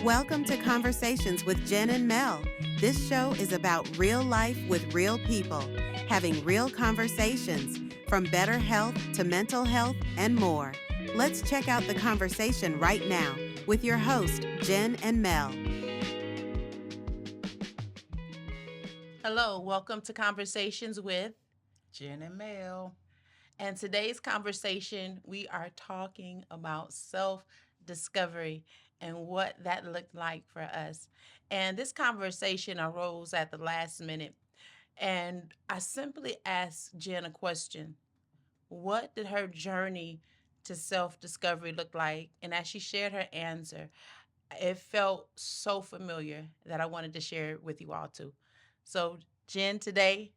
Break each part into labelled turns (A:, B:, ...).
A: Welcome to Conversations with Jen and Mel. This show is about real life with real people, having real conversations, from better health to mental health and more. Let's check out the conversation right now with your host, Jen and Mel.
B: Hello, welcome to Conversations with,
C: Jen and Mel.
B: and today's conversation, we are talking about self discovery and what that looked like for us. And this conversation arose at the last minute, and I simply asked Jen a question. What did her journey to self discovery look like? And as she shared her answer, it felt so familiar that I wanted to share it with you all too. So, Jen, today,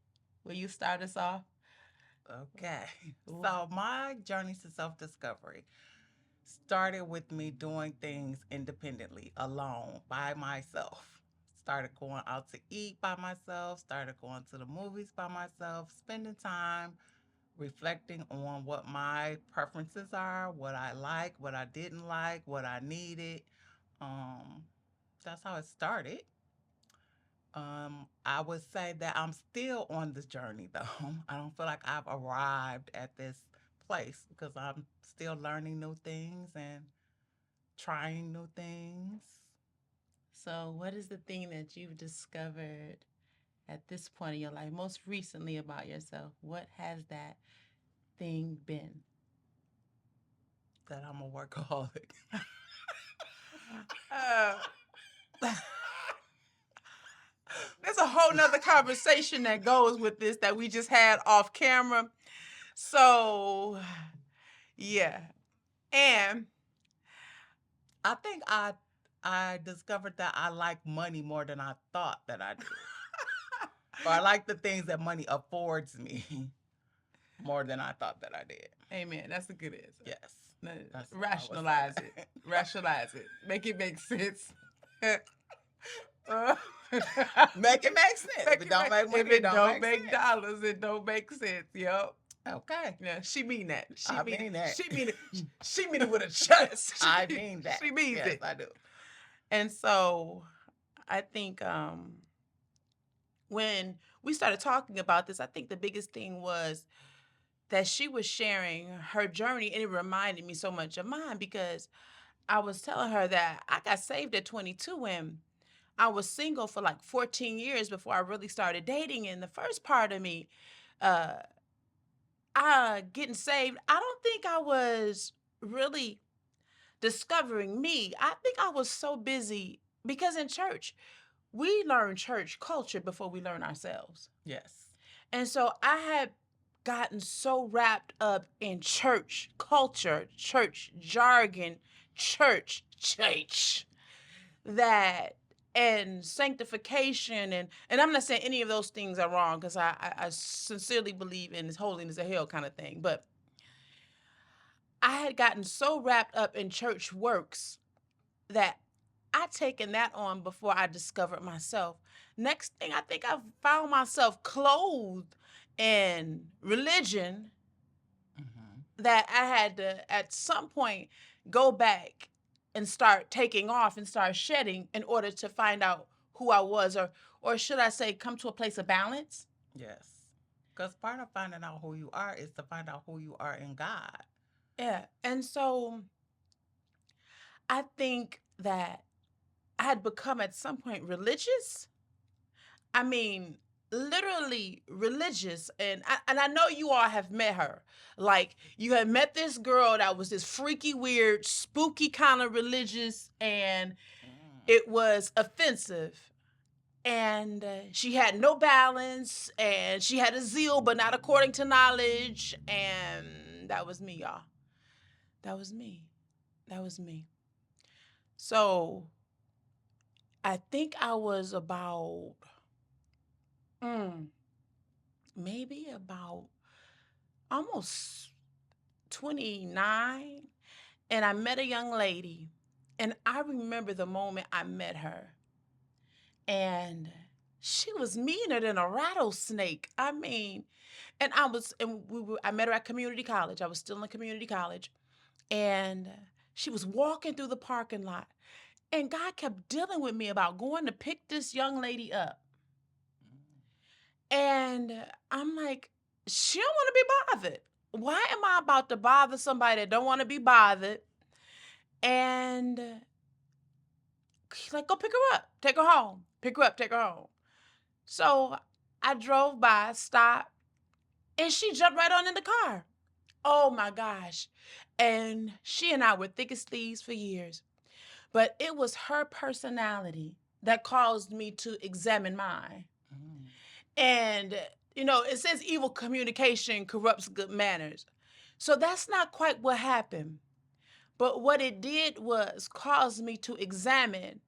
B: will you start us off?
C: Okay. So my journey to self-discovery started with me doing things independently, alone, by myself. Started going out to eat by myself, started going to the movies by myself, spending time reflecting on what my preferences are, what I like, what I didn't like, what I needed. Um, that's how it started. I would say that I'm still on this journey though. I don't feel like I've arrived at this place because I'm still learning new things and trying new things.
B: So, what is the thing that you've discovered at this point in your life, most recently about yourself? What has that thing been?
C: That I'm a workaholic.
B: Uh, there's a whole nother conversation that goes with this that we just had off camera. So, yeah. And
C: I think I discovered that I like money more than I thought that I did. Or I like the things that money affords me more than I thought that I did.
B: amen. That's a good answer.
C: Yes. That's what I would
B: Rationalize
C: say.
B: it. Rationalize it. Make it make sense. Uh,
C: Make it make sense. If it don't make money,
B: if it
C: don't
B: don't
C: make
B: make
C: sense.
B: dollars, it don't make sense. Yep.
C: Okay.
B: Yeah, she mean that.
C: I mean that.
B: She mean it. She mean it with a chest.
C: I mean that.
B: She means
C: Yes,
B: it.
C: I do.
B: And so I think when we started talking about this, I think the biggest thing was that she was sharing her journey, and it reminded me so much of mine because I was telling her that I got saved at 22 and I was single for like 14 years before I really started dating. And the first part of me, uh, I getting saved, I don't think I was really discovering me. I think I was so busy because in church, we learn church culture before we learn ourselves.
C: Yes.
B: And so I had gotten so wrapped up in church culture, church jargon, church that and sanctification and I'm not saying any of those things are wrong because I sincerely believe in this holiness of hell kind of thing. But I had gotten so wrapped up in church works that I taken that on before I discovered myself. Next thing I think I found myself clothed in religion
C: Mm-hmm.
B: that I had to at some point go back and start taking off and start shedding in order to find out who I was or should I say come to a place of balance?
C: Yes. Because part of finding out who you are is to find out who you are in God.
B: Yeah. And so I think that I had become at some point religious. I mean, literally religious. And I know you all have met her. Like you had met this girl that was this freaky, weird, spooky kind of religious, and
C: Mm.
B: it was offensive. And she had no balance, and she had a zeal, but not according to knowledge. And that was me, y'all. That was me. That was me. So I think I was about mm, maybe about almost 29, and I met a young lady, and I remember the moment I met her, and she was meaner than a rattlesnake. I mean, I met her at community college. I was still in community college, and she was walking through the parking lot, And God kept dealing with me about going to pick this young lady up. And I'm like, she don't want to be bothered. Why am I about to bother somebody that don't want to be bothered? And he's like, go pick her up, take her home, pick her up, take her home. So I drove by, stopped, and she jumped right on in the car. Oh my gosh. And she and I were thick as thieves for years. But it was her personality that caused me to examine mine.
C: Mm.
B: And, it says evil communication corrupts good manners. So that's not quite what happened. But what it did was cause me to examine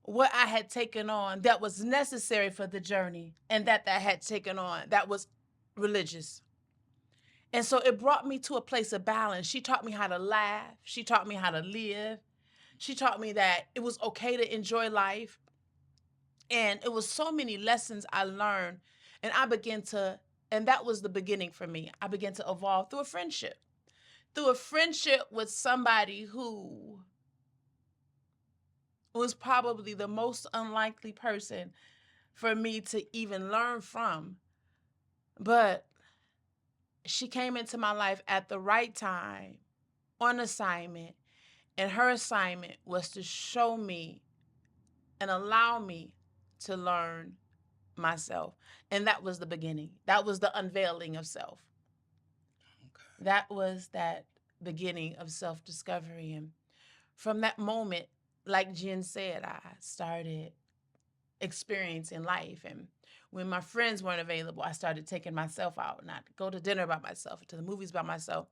B: what I had taken on that was necessary for the journey and that I had taken on that was religious. And so it brought me to a place of balance. She taught me how to laugh. She taught me how to live. She taught me that it was okay to enjoy life. And it was so many lessons I learned. And and that was the beginning for me. I began to evolve through a friendship with somebody who was probably the most unlikely person for me to even learn from. But she came into my life at the right time on assignment. And her assignment was to show me and allow me to learn myself. And that was the beginning. That was the unveiling of self.
C: Okay.
B: That was that beginning of self-discovery. And from that moment, like Jen said, I started experiencing life. And when my friends weren't available, I started taking myself out and I'd go to dinner by myself, to the movies by myself.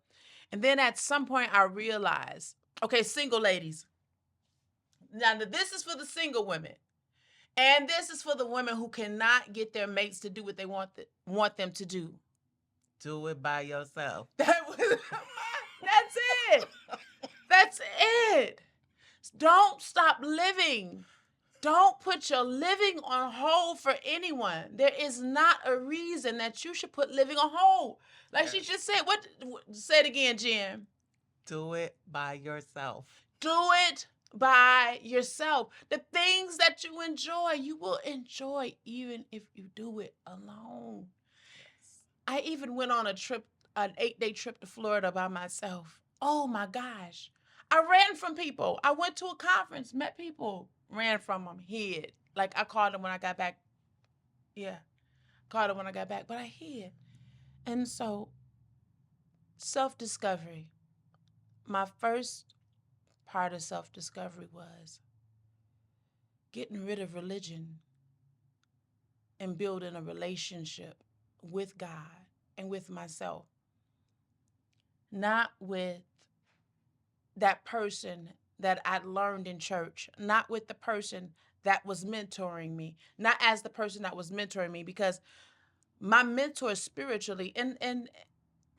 B: And then at some point I realized, okay, single ladies. Now this is for the single women. And this is for the women who cannot get their mates to do what they want them to do.
C: Do it by yourself.
B: That's it. That's it. Don't stop living. Don't put your living on hold for anyone. There is not a reason that you should put living on hold. Like she just said. What? Say it again, Jen.
C: Do it by yourself.
B: Do it by yourself. The things that you enjoy, you will enjoy even if you do it alone.
C: Yes.
B: I even went on a trip, an 8-day trip to Florida by myself. Oh my gosh. I ran from people. I went to a conference, met people, ran from them, hid. Like I called them when I got back. Yeah, called them when I got back, but I hid. And so, self discovery. My first part of self discovery was getting rid of religion and building a relationship with God and with myself, not with that person that I'd learned in church, not with the person that was mentoring me, not as the person that was mentoring me, because my mentor spiritually, and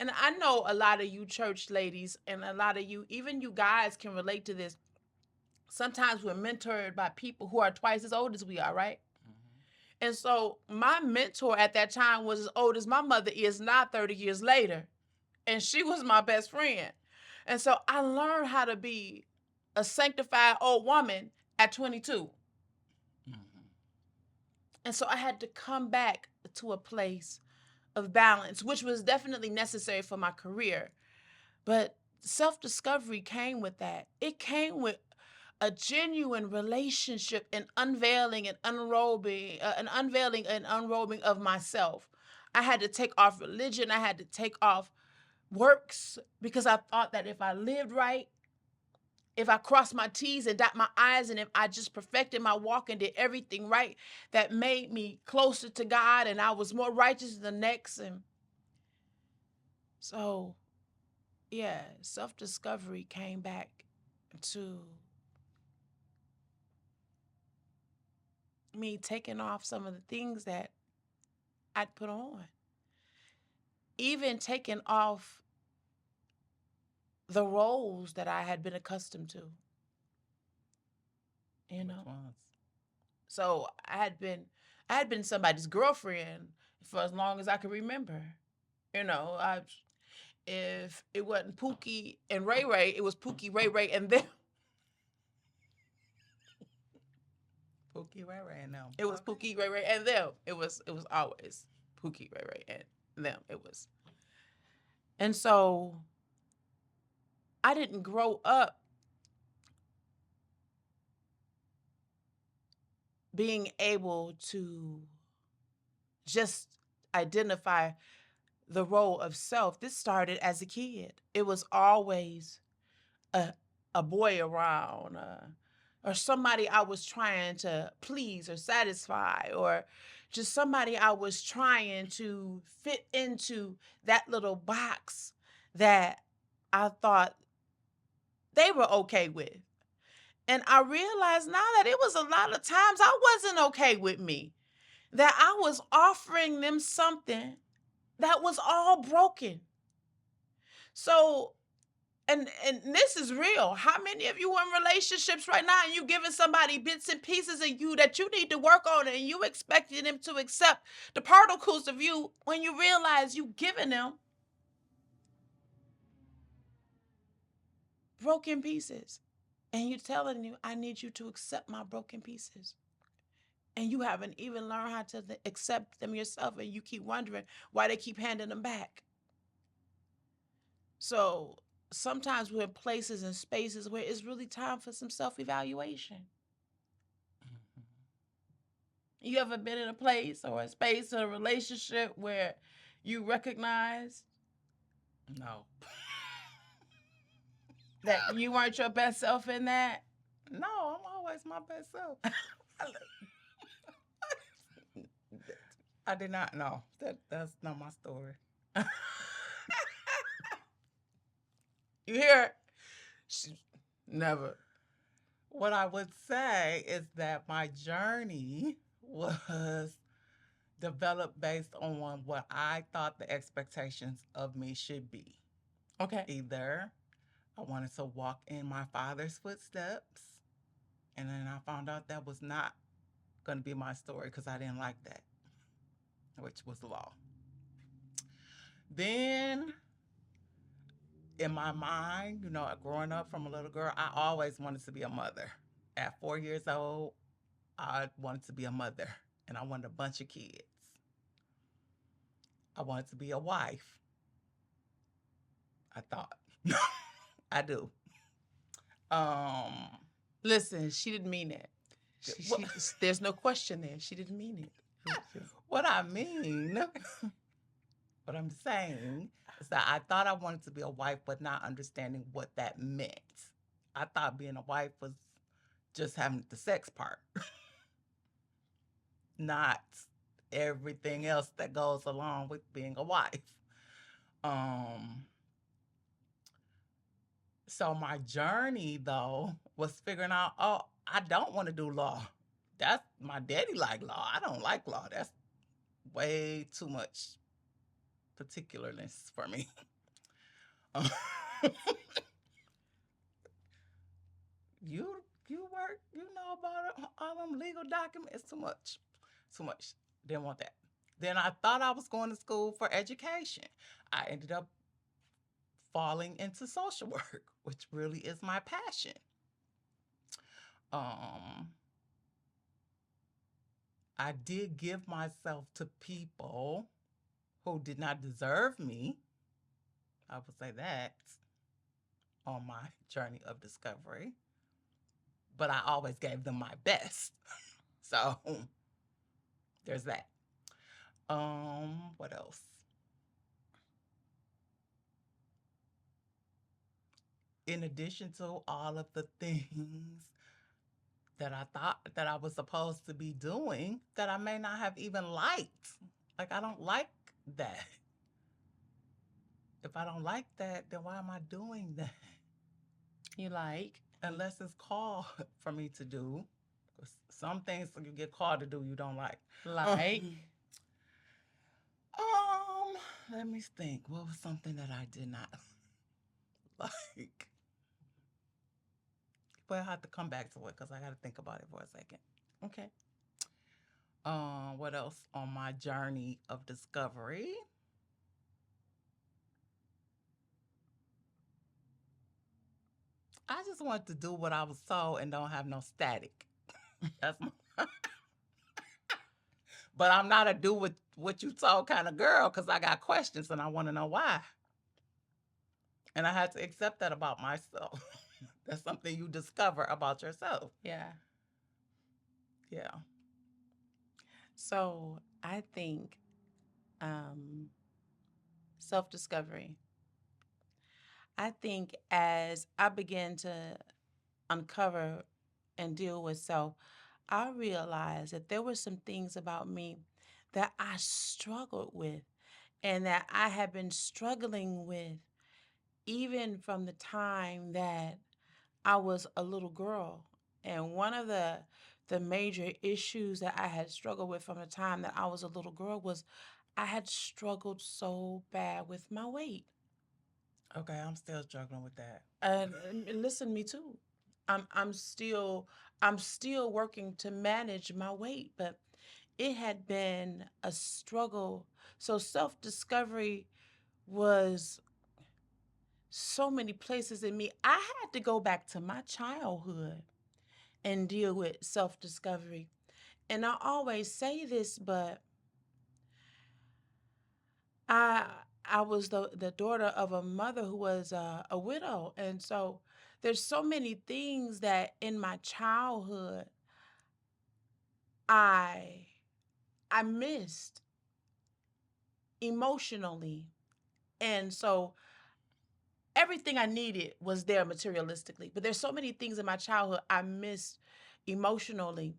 B: I know a lot of you church ladies and a lot of you, even you guys can relate to this. Sometimes we're mentored by people who are twice as old as we are, right?
C: Mm-hmm.
B: And so my mentor at that time was as old as my mother is now 30 years later. And she was my best friend. And so I learned how to be a sanctified old woman at 22.
C: Mm-hmm.
B: And so I had to come back to a place of balance, which was definitely necessary for my career. But self discovery came with that. It came with a genuine relationship and unveiling and unrobing of myself. I had to take off religion. I had to take off works because I thought that if I lived right, if I crossed my T's and dot my I's, and if I just perfected my walk and did everything right, that made me closer to God and I was more righteous than the next. And so, yeah, self discovery came back to me taking off some of the things that I'd put on, even taking off the roles that I had been accustomed to, you
C: Which
B: know?
C: ones?
B: So I had been somebody's girlfriend for as long as I could remember. If it wasn't Pookie and Ray Ray, it was Pookie, Ray Ray, and them.
C: Pookie, Ray Ray, and them.
B: It was
C: Okay.
B: Pookie, Ray Ray, and them. It was always Pookie, Ray Ray, and them. It was. And so I didn't grow up being able to just identify the role of self. This started as a kid. It was always a, a boy around, or somebody I was trying to please or satisfy, or just somebody I was trying to fit into that little box that I thought they were okay with. And I realized now that it was a lot of times I wasn't okay with me, that I was offering them something that was all broken. So, and this is real. How many of you are in relationships right now and you giving somebody bits and pieces of you that you need to work on, and you expecting them to accept the particles of you when you realize you giving them broken pieces, and you telling you, I need you to accept my broken pieces, and you haven't even learned how to accept them yourself, and you keep wondering why they keep handing them back. So sometimes we're in places and spaces where it's really time for some self-evaluation.
C: Mhm.
B: You ever been in a place or a space or a relationship where you recognize
C: No.
B: that you weren't your best self in that?
C: No, I'm always my best self. I did not know. That's not my story.
B: You hear it? Never.
C: What I would say is that my journey was developed based on what I thought the expectations of me should be.
B: Okay.
C: Either I wanted to walk in my father's footsteps, and then I found out that was not going to be my story because I didn't like that, which was law. Then in my mind, growing up from a little girl, I always wanted to be a mother. At 4 years old, I wanted to be a mother, and I wanted a bunch of kids. I wanted to be a wife, I thought. I do. Um,
B: Listen, she didn't mean it.
C: what,
B: There's no question there. She didn't mean it.
C: what I mean, what I'm saying is that I thought I wanted to be a wife, but not understanding what that meant. I thought being a wife was just having the sex part, not everything else that goes along with being a wife. Um, so my journey though was figuring out, oh, I don't want to do law. That's my daddy like law. I don't like law. That's way too much particularness for me. you you work, about all them legal documents. It's too much. Too much. Didn't want that. Then I thought I was going to school for education. I ended up falling into social work, which really is my passion. Um, I did give myself to people who did not deserve me. I would say that on my journey of discovery, but I always gave them my best. So there's that. What else? In addition to all of the things that I thought that I was supposed to be doing that I may not have even liked. Like, I don't like that. If I don't like that, then why am I doing that?
B: You like?
C: Unless it's called for me to do. Some things you get called to do you don't like.
B: Like?
C: Um, Let me think. What was something that I did not like? But I have to come back to it because I got to think about it for a second.
B: Okay.
C: What else on my journey of discovery? I just want to do what I was told and don't have no static. That's my, But I'm not a do with what you told kind of girl because I got questions and I want to know why. And I had to accept that about myself. That's something you discover about yourself.
B: Yeah.
C: Yeah.
B: So I think self discovery. I think as I began to uncover and deal with self, I realized that there were some things about me that I struggled with and that I had been struggling with even from the time that I was a little girl. And one of the major issues that I had struggled with from the time that I was a little girl was I had struggled so bad with my weight.
C: Okay, I'm still struggling with that.
B: And listen, me too. I'm still working to manage my weight, but it had been a struggle. So self-discovery was so many places in me. I had to go back to my childhood and deal with self-discovery. And I always say this, but I I was the daughter of a mother who was a widow, and so there's so many things that in my childhood I I missed emotionally, and so everything I needed was there materialistically. But there's so many things in my childhood I missed emotionally,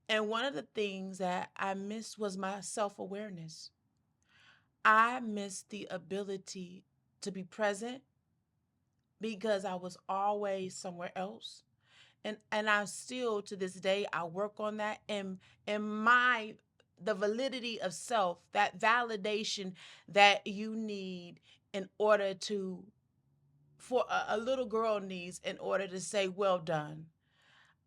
B: and one of the things that I missed was my self awareness. I missed the ability to be present because I was always somewhere else. And I still to this day I work on that and my the validity of self, that validation that you need in order to for a little girl needs in order to say well done.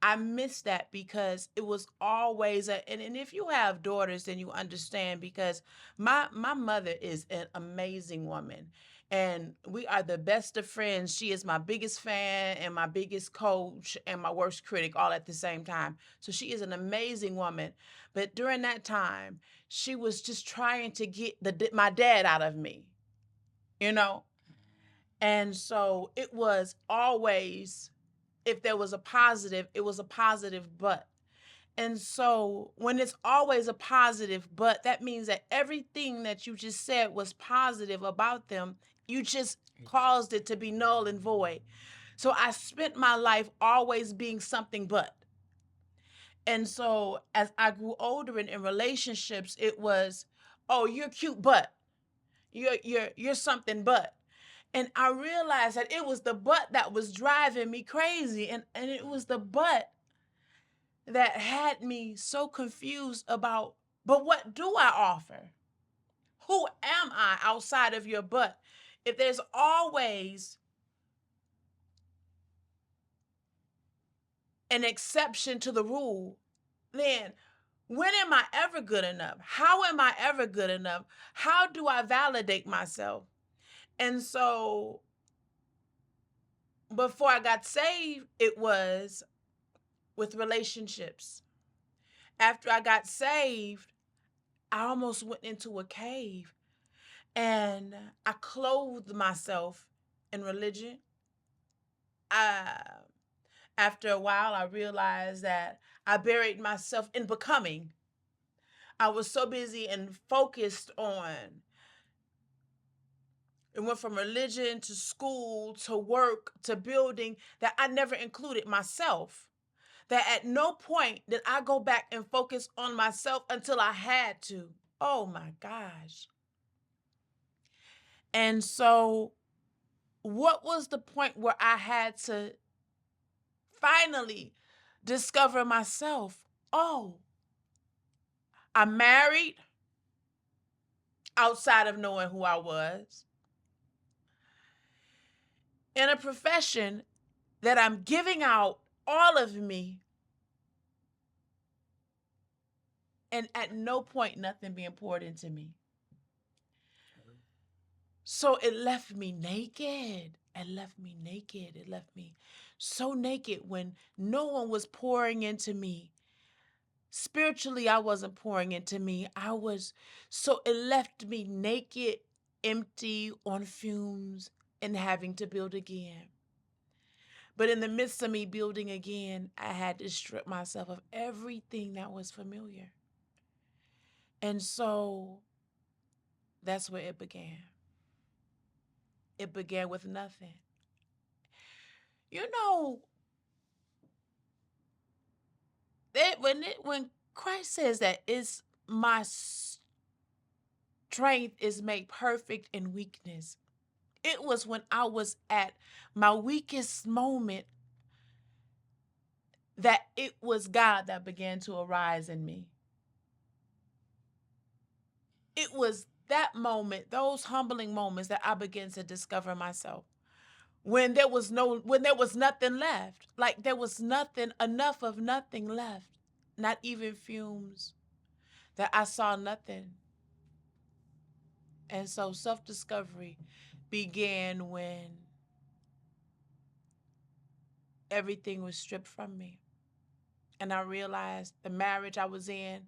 B: I miss that because it was always and if you have daughters then you understand because my mother is an amazing woman and we are the best of friends. She is my biggest fan and my biggest coach and my worst critic all at the same time. So she is an amazing woman. But during that time, she was just trying to get my dad out of me, you know? And so it was always if there was a positive, it was a positive but. And so when it's always a positive but, that means that everything that you just said was positive about them. You just caused it to be null and void. So I spent my life always being something but. And so as I grew older and in relationships, it was, oh, you're cute, but you're something but. And I realized that it was the but that was driving me crazy. And it was the but that had me so confused about, but what do I offer? Who am I outside of your but? If there's always an exception to the rule, then when am I ever good enough? How am I ever good enough? How do I validate myself? And so before I got saved, it was with relationships. After I got saved, I almost went into a cave and I clothed myself in religion. I, after a while, I realized that I buried myself in becoming. I was so busy and focused on it went from religion to school to work to building that I never included myself. That at no point did I go back and focus on myself until I had to. Oh my gosh. And so, what was the point where I had to finally discover myself? Oh, I'm married outside of knowing who I was, in a profession that I'm giving out all of me, and at no point nothing being poured into me. So it left me naked. It left me naked. It left me so naked when no one was pouring into me. Spiritually, I wasn't pouring into me. So it left me naked, empty, on fumes, and having to build again. But in the midst of me building again, I had to strip myself of everything that was familiar. And so that's where it began. It began with nothing. You know, when Christ says that it's my strength is made perfect in weakness, it was when I was at my weakest moment that it was God that began to arise in me. It was that moment, those humbling moments, that I began to discover myself. When there was nothing left. Like there was nothing, enough of nothing left. Not even fumes. That I saw nothing. And so self-discovery began when everything was stripped from me. And I realized the marriage I was in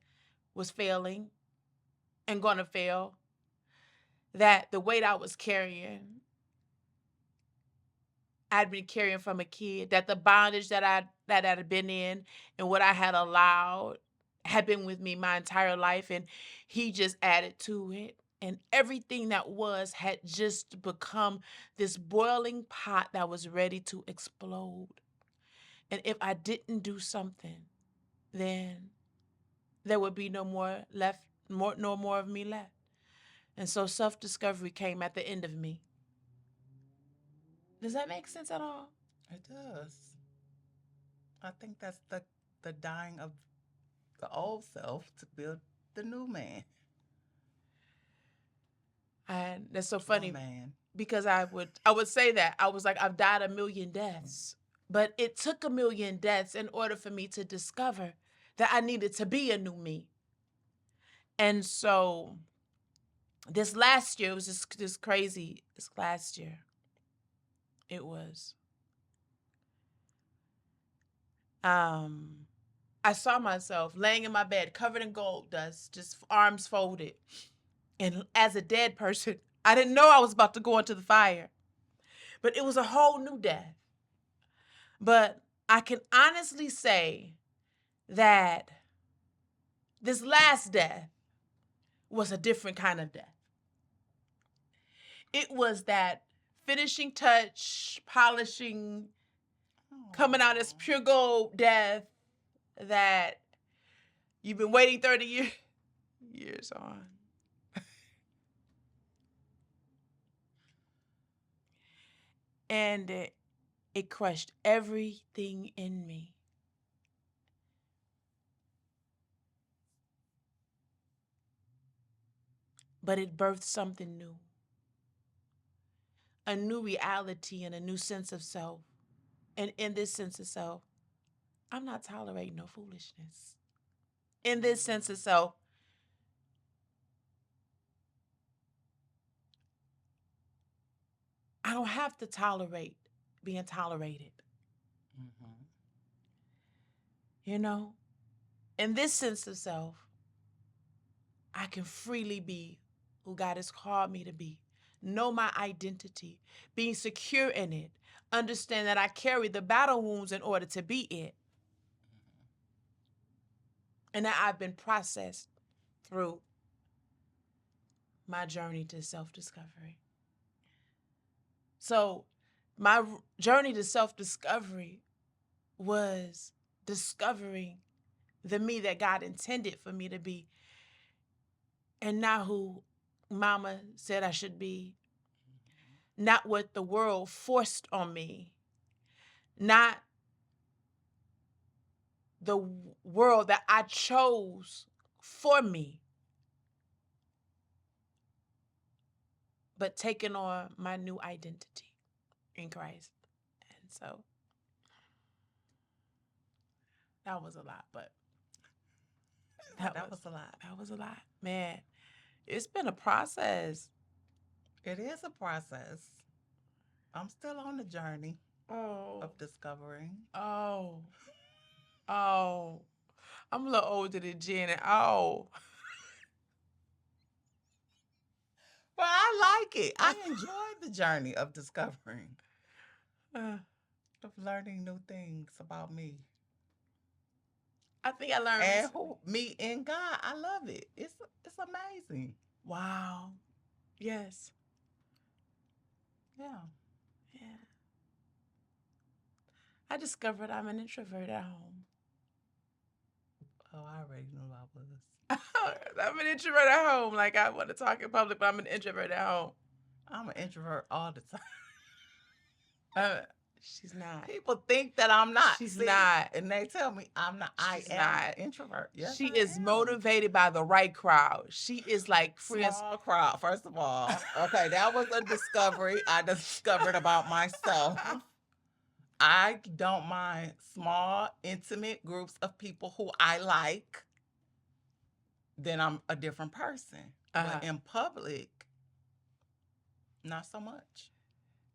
B: was failing and gonna fail. That the weight I was carrying, I'd been carrying from a kid. That the bondage that I had been in and what I had allowed had been with me my entire life, and he just added to it. And everything that had just become this boiling pot that was ready to explode. And if I didn't do something, then there would be no more left, no more of me left. And so self-discovery came at the end of me. Does that make sense at all?
C: It does. I think that's the dying of the old self to build the new man,
B: And that's so funny
C: woman.
B: because I would say that. I was like, I've died a million deaths. But it took a million deaths in order for me to discover that I needed to be a new me. And so this last year, it was just this crazy. This last year, it was. I saw myself laying in my bed, covered in gold dust, just arms folded. And as a dead person, I didn't know I was about to go into the fire. But it was a whole new death. But I can honestly say that this last death was a different kind of death. It was that finishing touch, polishing, coming out as pure gold death that you've been waiting 30 years on. And it crushed everything in me. But it birthed something new, a new reality and a new sense of self. And in this sense of self, I'm not tolerating no foolishness. In this sense of self, I don't have to tolerate being tolerated.
C: Mm-hmm.
B: You know? In this sense of self, I can freely be who God has called me to be. Know my identity, being secure in it, understand that I carry the battle wounds in order to be it, and that I've been processed through my journey to self-discovery. So my journey to self-discovery was discovering the me that God intended for me to be, and not who mama said I should be, not what the world forced on me, not the world that I chose for me, but taking on my new identity in Christ. And so that was a lot, but
C: That was a lot.
B: that was a lot. Man, it's been a process.
C: It is a process. I'm still on the journey
B: Oh,
C: of discovering.
B: oh, oh. I'm a little older than Jen. Oh.
C: But I like it. I enjoyed the journey of discovering,
B: Uh,
C: of learning new things about me
B: I think I learned.
C: and who me and God. I love it. It's amazing.
B: Wow. Yes.
C: Yeah.
B: Yeah. I discovered I'm an introvert at home.
C: Oh, I already knew I was.
B: I'm an introvert at home. Like, I want to talk in public, but I'm an introvert at home.
C: I'm an introvert all the time.
B: She's not.
C: People think that I'm not.
B: She's
C: see?
B: not.
C: And they tell me I'm not. I
B: She's
C: am
B: not.
C: an introvert. Yes,
B: She
C: I
B: is
C: am.
B: motivated by the right crowd. She is like friends.
C: Small crowd, first of all. Okay, that was a discovery I discovered about myself. I don't mind small, intimate groups of people who I like. Then I'm a different person. But in public, not so much.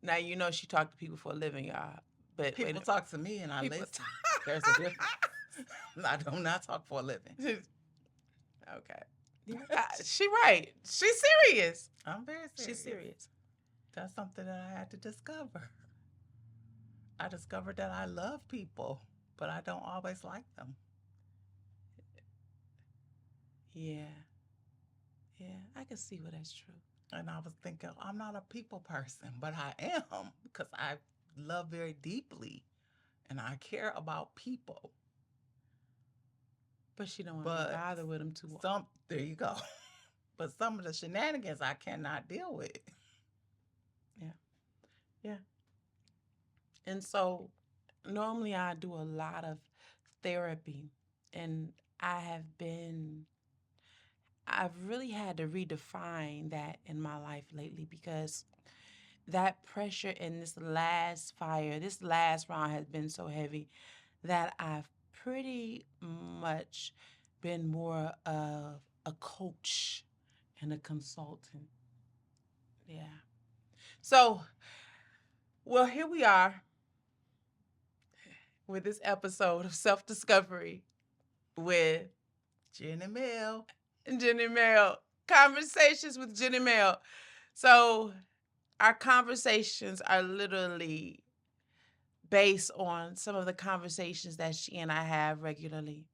B: Now, you know she talked to people for a living, y'all. But
C: People talk to me and I
B: People
C: listen. There's a difference. I do not talk for a living.
B: Okay. Yeah. She right. She's serious.
C: I'm very serious.
B: She's serious.
C: That's something that I had to discover. I discovered that I love people, but I don't always like them.
B: Yeah. Yeah, I can see where that's true.
C: And I was thinking, I'm not a people person, but I am because I love very deeply and I care about people.
B: But she don't want to bother with them too
C: much. There you go. But some of the shenanigans I cannot deal with.
B: Yeah. Yeah. And so normally I do a lot of therapy, and I've really had to redefine that in my life lately, because that pressure in this last round has been so heavy that I've pretty much been more of a coach and a consultant. Yeah. So, well, here we are with this episode of Self-Discovery with
C: Jen and Mel.
B: Conversations with Jen and Mel. So our conversations are literally based on some of the conversations that she and I have regularly.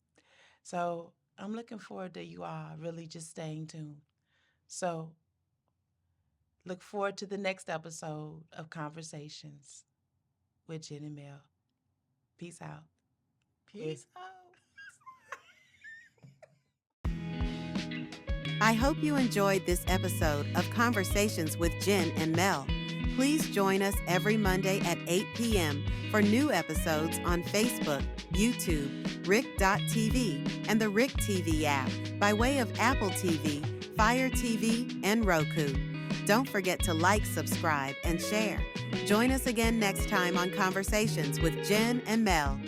B: So I'm looking forward to you all really just staying tuned. So look forward to the next episode of Conversations with Jen and Mel. Peace out.
C: Peace out.
A: I hope you enjoyed this episode of Conversations with Jen and Mel. Please join us every Monday at 8 p.m. for new episodes on Facebook, YouTube, Rick.tv, and the Rick TV app by way of Apple TV, Fire TV, and Roku. Don't forget to like, subscribe, and share. Join us again next time on Conversations with Jen and Mel.